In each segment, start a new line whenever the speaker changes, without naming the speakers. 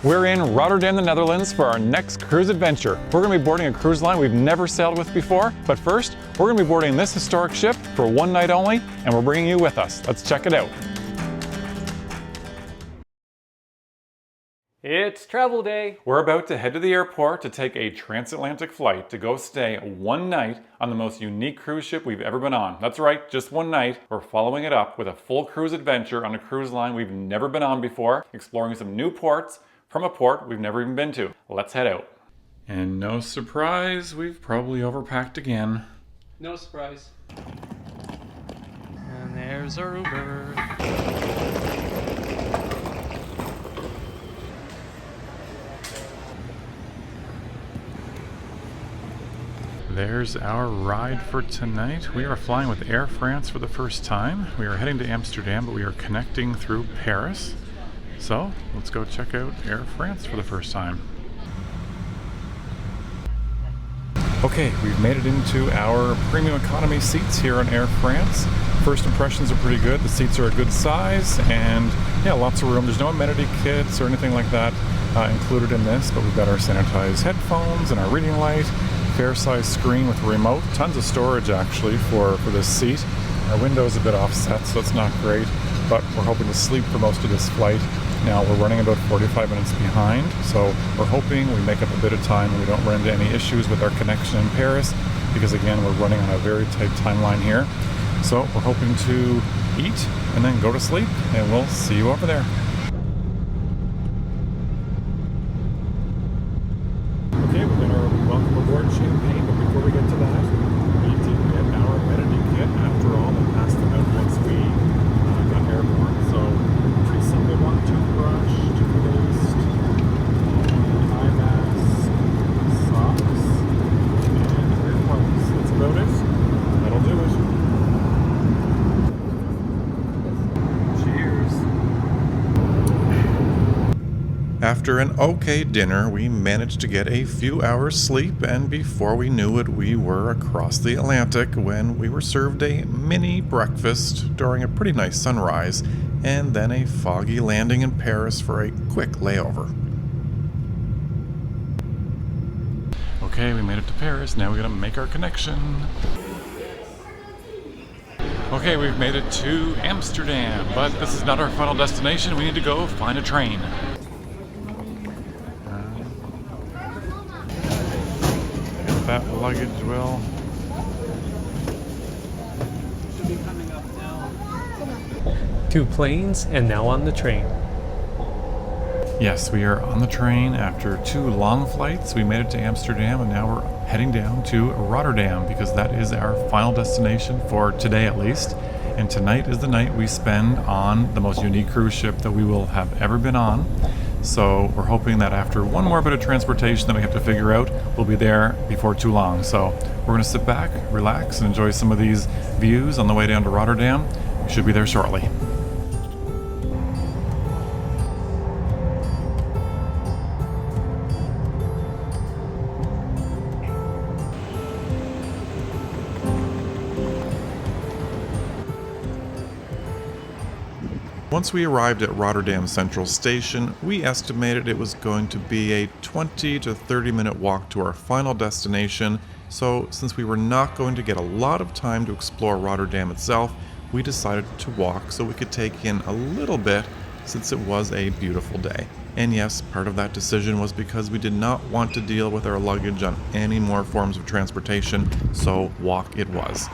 We're in Rotterdam, the Netherlands for our next cruise adventure. We're going to be boarding a cruise line we've never sailed with before, but first, we're going to be boarding this historic ship for one night only, and we're bringing you with us. Let's check it out.
It's travel day.
We're about to head to the airport to take a transatlantic flight to go stay one night on the most unique cruise ship we've ever been on. That's right, just one night. We're following it up with a full cruise adventure on a cruise line we've never been on before, exploring some new ports from a port we've never even been to. Let's head out. And no surprise, we've probably overpacked again.
No surprise. And there's our Uber.
There's our ride for tonight. We are flying with Air France for the first time. We are heading to Amsterdam, but we are connecting through Paris. So let's go check out Air France for the first time. Okay, we've made it into our premium economy seats here on Air France. First impressions are pretty good. The seats are a good size and yeah, lots of room. There's no amenity kits or anything like that included in this, but we've got our sanitized headphones and our reading light. Fair size screen with a remote, tons of storage actually for this seat. Our window's a bit offset, so it's not great, but we're hoping to sleep for most of this flight. Now we're running about 45 minutes behind, so we're hoping we make up a bit of time and we don't run into any issues with our connection in Paris, because again, we're running on a very tight timeline here. So we're hoping to eat and then go to sleep, and we'll see you over there. Okay, we're going to welcome aboard champagne, but before we get to that, we need to get our amenity kit. After all, they passed them out once we got airborne. So, pretty simple one: toothbrush, toothpaste, eye mask, socks, and earplugs. That's about it. That'll do it. After an okay dinner, we managed to get a few hours sleep, and before we knew it, we were across the Atlantic when we were served a mini breakfast during a pretty nice sunrise, and then a foggy landing in Paris for a quick layover. Okay, we made it to Paris. Now we're gonna make our connection. Okay, we've made it to Amsterdam, but this is not our final destination. We need to go find a train. That luggage will.
Should be coming up now. 2 planes and now on the train.
Yes, we are on the train after 2 long flights. We made it to Amsterdam and now we're heading down to Rotterdam because that is our final destination for today at least. And tonight is the night we spend on the most unique cruise ship that we will have ever been on. So we're hoping that after one more bit of transportation that we have to figure out, we'll be there before too long. So we're going to sit back, relax, and enjoy some of these views on the way down to Rotterdam. We should be there shortly. Once we arrived at Rotterdam Central Station, we estimated it was going to be a 20 to 30 minute walk to our final destination, so since we were not going to get a lot of time to explore Rotterdam itself, we decided to walk so we could take in a little bit since it was a beautiful day. And yes, part of that decision was because we did not want to deal with our luggage on any more forms of transportation, so walk it was.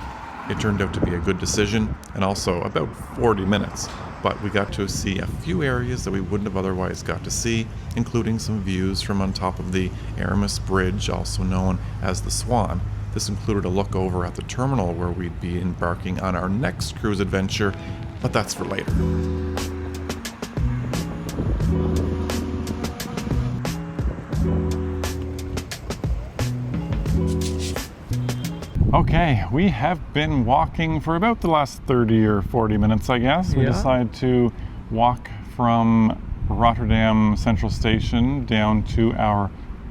It turned out to be a good decision, and also about 40 minutes. But we got to see a few areas that we wouldn't have otherwise got to see, including some views from on top of the Aramis Bridge, also known as the Swan. This included a look over at the terminal where we'd be embarking on our next cruise adventure, but that's for later. Okay, we have been walking for about the last 30 or 40 minutes, I guess. We decided to walk from Rotterdam Central Station down to our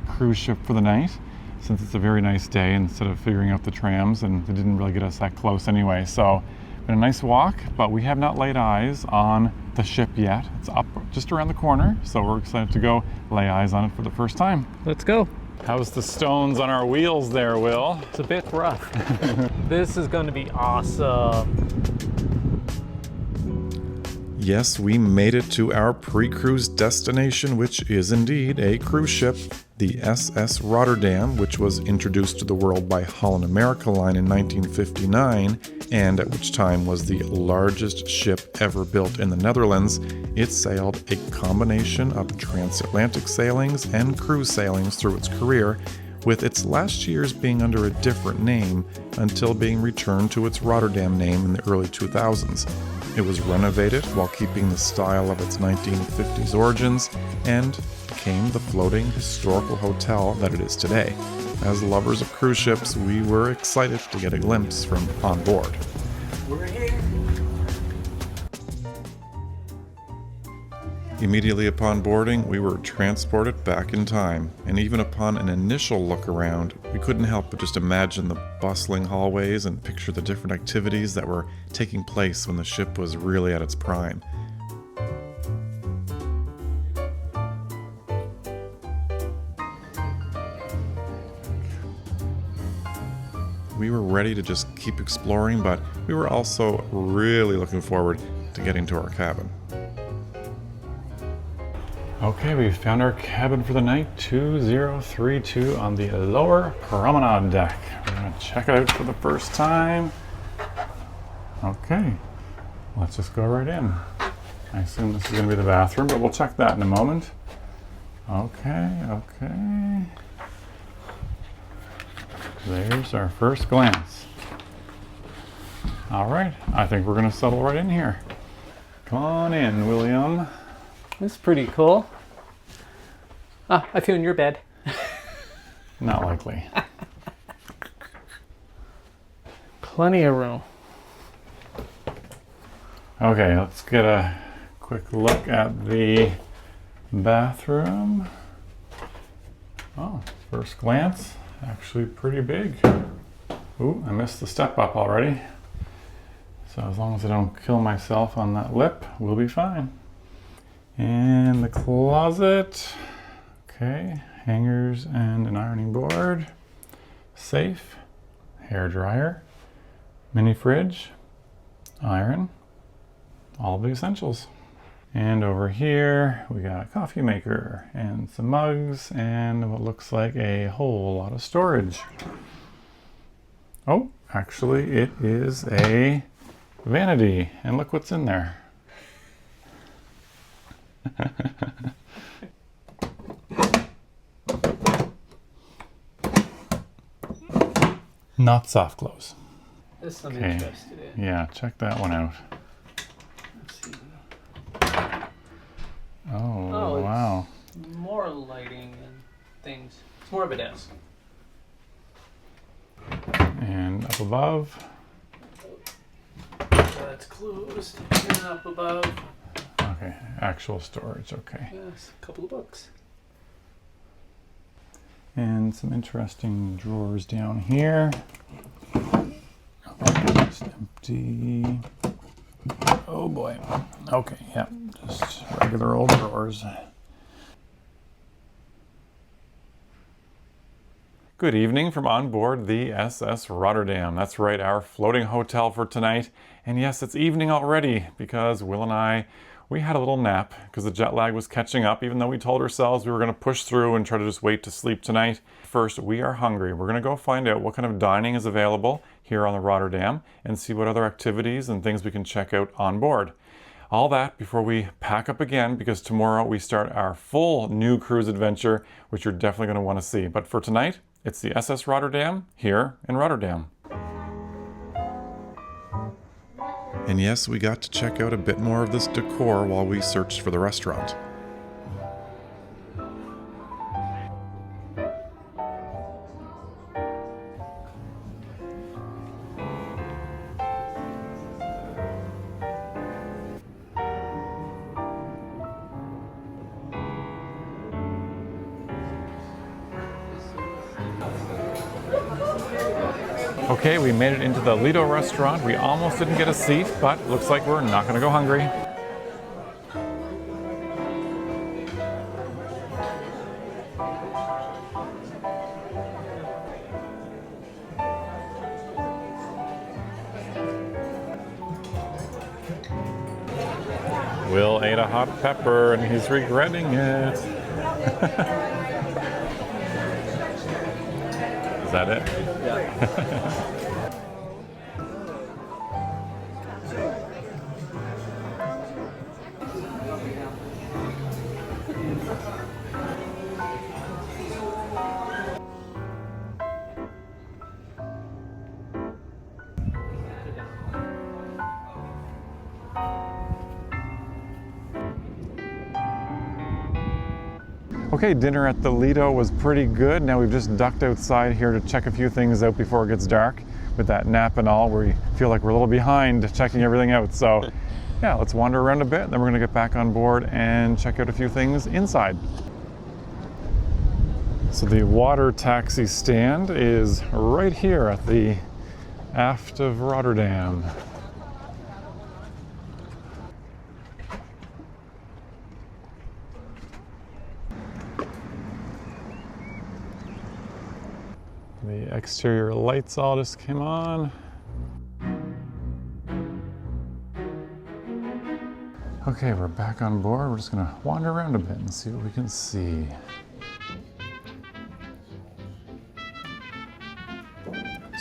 cruise ship for the night, since it's a very nice day instead of figuring out the trams, and they didn't really get us that close anyway. So Been a nice walk, but we have not laid eyes on the ship yet. It's up just around the corner, so we're excited to go lay eyes on it for the first time.
Let's go.
How's the stones on our wheels there, Will?
It's a bit rough. This is going to be awesome.
Yes, we made it to our pre-cruise destination, which is indeed a cruise ship, the SS Rotterdam, which was introduced to the world by Holland America Line in 1959, and at which time was the largest ship ever built in the Netherlands. It sailed a combination of transatlantic sailings and cruise sailings through its career, with its last years being under a different name until being returned to its Rotterdam name in the early 2000s. It was renovated while keeping the style of its 1950s origins and became the floating historical hotel that it is today. As lovers of cruise ships, we were excited to get a glimpse from on board.
We're here.
Immediately upon boarding, we were transported back in time, and even upon an initial look around, we couldn't help but just imagine the bustling hallways and picture the different activities that were taking place when the ship was really at its prime. We were ready to just keep exploring, but we were also really looking forward to getting to our cabin. Okay, we've found our cabin for the night, 2032 on the lower promenade deck. We're gonna check it out for the first time. Okay, let's just go right in. I assume this is gonna be the bathroom, but we'll check that in a moment. Okay. There's our first glance. All right, I think we're gonna settle right in here. Come on in, William.
This is pretty cool. Ah, I feel in your bed.
Not likely.
Plenty of room.
Okay, let's get a quick look at the bathroom. Oh, first glance, actually pretty big. Ooh, I missed the step up already. So as long as I don't kill myself on that lip, we'll be fine. And the closet, okay, hangers and an ironing board, safe, hair dryer, mini fridge, iron, all the essentials. And over here, we got a coffee maker and some mugs and what looks like a whole lot of storage. Oh, actually it is a vanity, and look what's in there. Not soft close.
This I'm interested in.
Yeah, check that one out.
Let's see.
Oh, wow.
It's more lighting and things. It's more of a desk.
And up above.
That's closed. And up above.
Okay, actual storage, okay.
Yes, a couple of books.
And some interesting drawers down here. Just empty. Oh boy. Okay, yeah, just regular old drawers. Good evening from on board the SS Rotterdam. That's right, our floating hotel for tonight. And yes, it's evening already because Will and I, we had a little nap because the jet lag was catching up, even though we told ourselves we were going to push through and try to just wait to sleep tonight. First, we are hungry. We're going to go find out what kind of dining is available here on the Rotterdam and see what other activities and things we can check out on board. All that before we pack up again, because tomorrow we start our full new cruise adventure, which you're definitely going to want to see. But for tonight, it's the SS Rotterdam here in Rotterdam. And yes, we got to check out a bit more of this decor while we searched for the restaurant. Okay, we made it into the Lido restaurant. We almost didn't get a seat, but looks like we're not gonna go hungry. Will ate a hot pepper and he's regretting it. Is that it? Yeah. Okay, dinner at the Lido was pretty good. Now we've just ducked outside here to check a few things out before it gets dark. With that nap and all, we feel like we're a little behind checking everything out. So yeah, let's wander around a bit, then we're gonna get back on board and check out a few things inside. So the water taxi stand is right here at the aft of Rotterdam. The exterior lights all just came on. Okay, we're back on board. We're just gonna wander around a bit and see what we can see.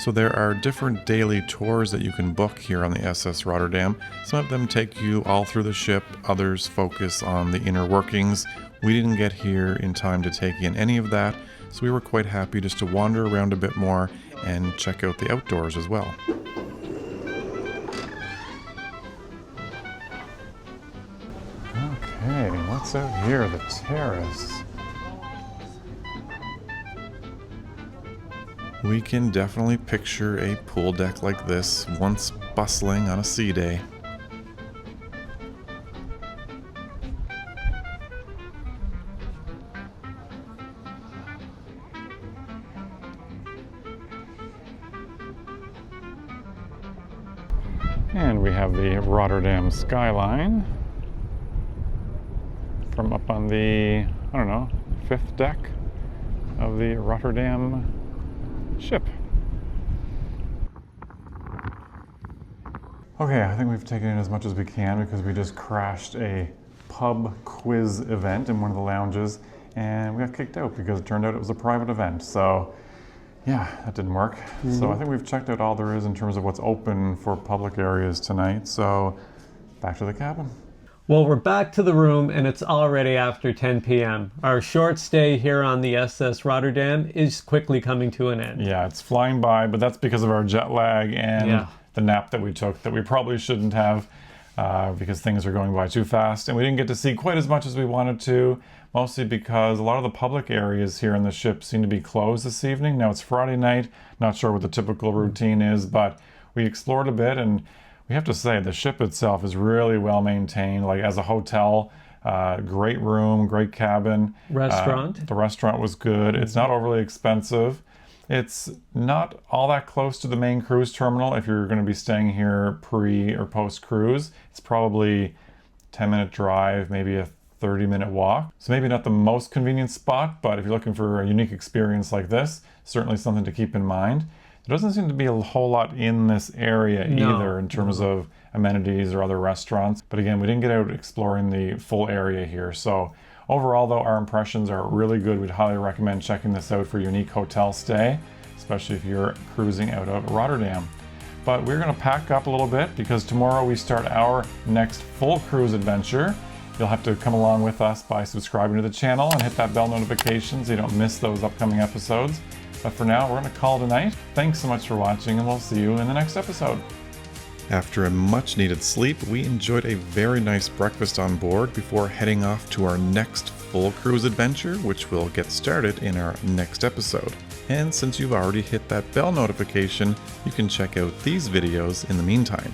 So there are different daily tours that you can book here on the SS Rotterdam. Some of them take you all through the ship, others focus on the inner workings. We didn't get here in time to take in any of that, so we were quite happy just to wander around a bit more and check out the outdoors as well. Okay, what's out here? The terrace. We can definitely picture a pool deck like this once bustling on a sea day. And we have the Rotterdam skyline from up on the, I don't know, 5th deck of the Rotterdam ship. Okay, I think we've taken in as much as we can because we just crashed a pub quiz event in one of the lounges and we got kicked out because it turned out it was a private event. So yeah, that didn't work. So I think we've checked out all there is in terms of what's open for public areas tonight. So back to the cabin.
Well, we're back to the room and it's already after 10 p.m. Our short stay here on the SS Rotterdam is quickly coming to an end.
Yeah, it's flying by, but that's because of our jet lag and the nap that we took that we probably shouldn't have because things are going by too fast. And we didn't get to see quite as much as we wanted to, mostly because a lot of the public areas here in the ship seem to be closed this evening. Now it's Friday night, not sure what the typical routine is, but we explored a bit and we have to say the ship itself is really well maintained. Like as a hotel, great room, great cabin.
Restaurant.
The restaurant was good. It's not overly expensive. It's not all that close to the main cruise terminal if you're going to be staying here pre or post cruise. It's probably a 10-minute drive, maybe a 30-minute walk. So maybe not the most convenient spot, but if you're looking for a unique experience like this, certainly something to keep in mind. There doesn't seem to be a whole lot in this area either in terms of amenities or other restaurants. But again, we didn't get out exploring the full area here. So overall though, our impressions are really good. We'd highly recommend checking this out for a unique hotel stay, especially if you're cruising out of Rotterdam. But we're gonna pack up a little bit because tomorrow we start our next full cruise adventure. You'll have to come along with us by subscribing to the channel and hit that bell notification so you don't miss those upcoming episodes. But for now, we're going to call it a night. Thanks so much for watching, and we'll see you in the next episode. After a much needed sleep, we enjoyed a very nice breakfast on board before heading off to our next full cruise adventure, which will get started in our next episode. And since you've already hit that bell notification, you can check out these videos in the meantime.